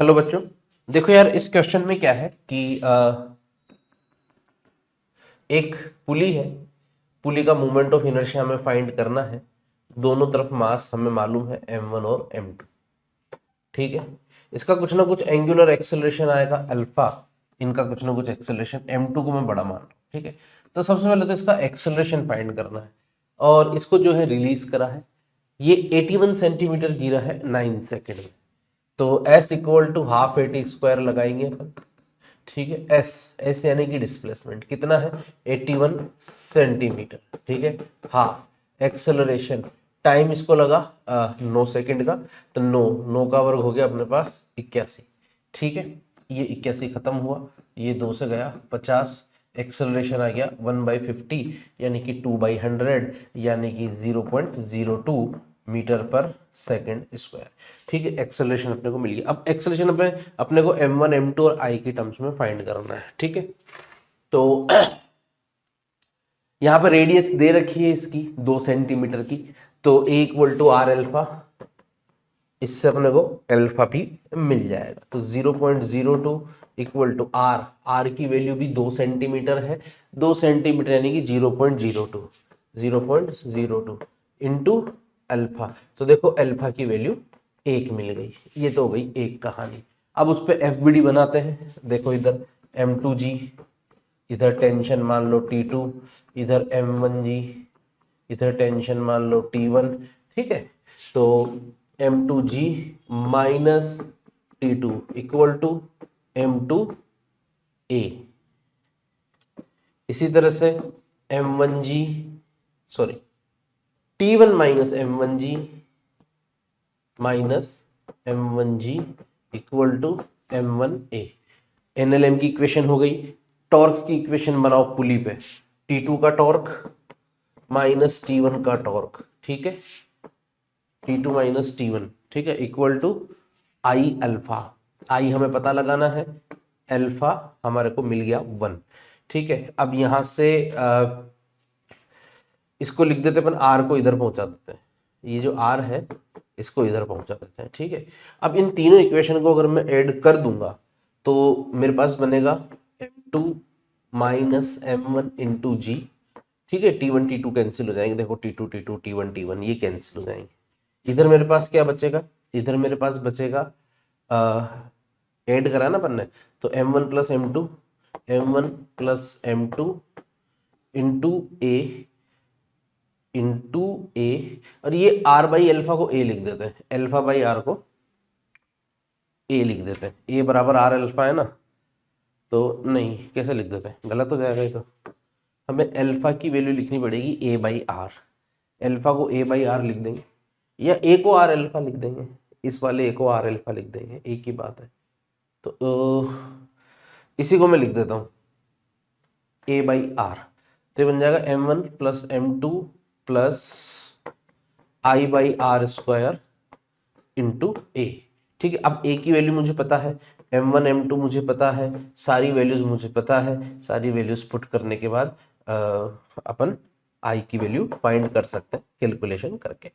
Hello बच्चों, देखो यार इस क्वेश्चन में क्या है कि एक पुली है। पुली का मोमेंट ऑफ इनर्शिया हमें फाइंड करना है। दोनों तरफ मास हमें मालूम है m1 और m2। ठीक है, इसका कुछ ना कुछ एंगुलर एक्सेलरेशन आएगा अल्फा। इनका कुछ ना कुछ एक्सेलरेशन m2 को मैं बड़ा मान रहा हूँ। ठीक है, तो सबसे पहले तो इसका एक्सेलरेशन फाइंड करना है और इसको जो है रिलीज करा है। ये 81 सेंटीमीटर गिरा है 9 सेकेंड में। तो S equal to half a t square लगाएंगे अपन। ठीक है, एस यानी कि डिस्प्लेसमेंट कितना है 81 सेंटीमीटर। ठीक है, हाफ एक्सेलरेशन टाइम इसको लगा 9 सेकेंड का, तो 9 का वर्ग हो गया अपने पास 81। ठीक है, ये 81 खत्म हुआ, ये 2 से गया 50, एक्सेलरेशन आ गया 1/50 यानी कि 2/100 यानी कि 0.02 मीटर पर सेकेंड स्क्वायर। ठीक है, एक्सेलरेशन अपने को मिल गया। अब एक्सेलरेशन अपने को m1 m2 और i की टर्म्स में फाइंड करना है। ठीक है, तो यहाँ पर रेडियस दे रखी है इसकी 2 सेंटीमीटर की, तो a equal to r alpha, इससे अपने को एल्फा भी मिल जाएगा। तो 0.02 इक्वल टू आर की वैल्यू भी 2 सेंटीमीटर है। 2 सेंटीमीटर यानी कि 0.02 इंटू अल्फा। तो देखो अल्फा की वैल्यू 1 मिल गई। ये तो हो गई एक कहानी। अब उस पर FBD बनाते हैं। देखो इधर m2g, इधर टेंशन मान लो T2, इधर m1g, इधर टेंशन मान लो T1। ठीक है, तो m2g minus T2 equal to m2a। इसी तरह से m1g sorry T1 minus m1g minus m1g equal to m1a। NLM की इक्वेशन हो गई। टॉर्क की इक्वेशन बनाओ पुली पे, T2 का टॉर्क माइनस T1 का टॉर्क। ठीक है, T2 माइनस T1, ठीक है, इक्वल टू आई अल्फा। आई हमें पता लगाना है, अल्फा हमारे को मिल गया 1। ठीक है, अब यहां से इसको लिख देते अपन, आर को इधर पहुंचा देते हैं। ये जो आर है इसको इधर पहुंचा देते हैं। ठीक है, अब इन तीनों इक्वेशन को अगर मैं ऐड कर दूंगा तो मेरे पास बनेगा m2 माइनस m1 इंटू जी। ठीक है, T1 T2 कैंसिल हो जाएंगे। देखो T2 T2 T1 T1 ये कैंसिल हो जाएंगे। इधर मेरे पास क्या बचेगा, इधर मेरे पास बचेगा ऐड करा ना अपन ने, तो m1 plus m2, m1 plus m2 into ए, और ये r बाई अल्फा को a लिख देते हैं, अल्फा बाई आर को a लिख देते हैं। a बराबर आर अल्फा है ना, तो नहीं कैसे लिख देते हैं, गलत हो जाएगा ये तो। हमें अल्फा की वैल्यू लिखनी पड़ेगी a बाई आर। अल्फा को a बाई आर लिख देंगे या a को r अल्फा लिख देंगे, इस वाले a को r अल्फा लिख देंगे, एक ही बात है। तो इसी को मैं लिख देता हूँ a बाई आर। तो ये बन जाएगा m1 plus m2 plus I by R square into A. ठीक है, अब ए की वैल्यू मुझे पता है, m1 m2 मुझे पता है, सारी वैल्यूज मुझे पता है। सारी वैल्यूज पुट करने के बाद अपन आई की वैल्यू फाइंड कर सकते हैं कैलकुलेशन करके।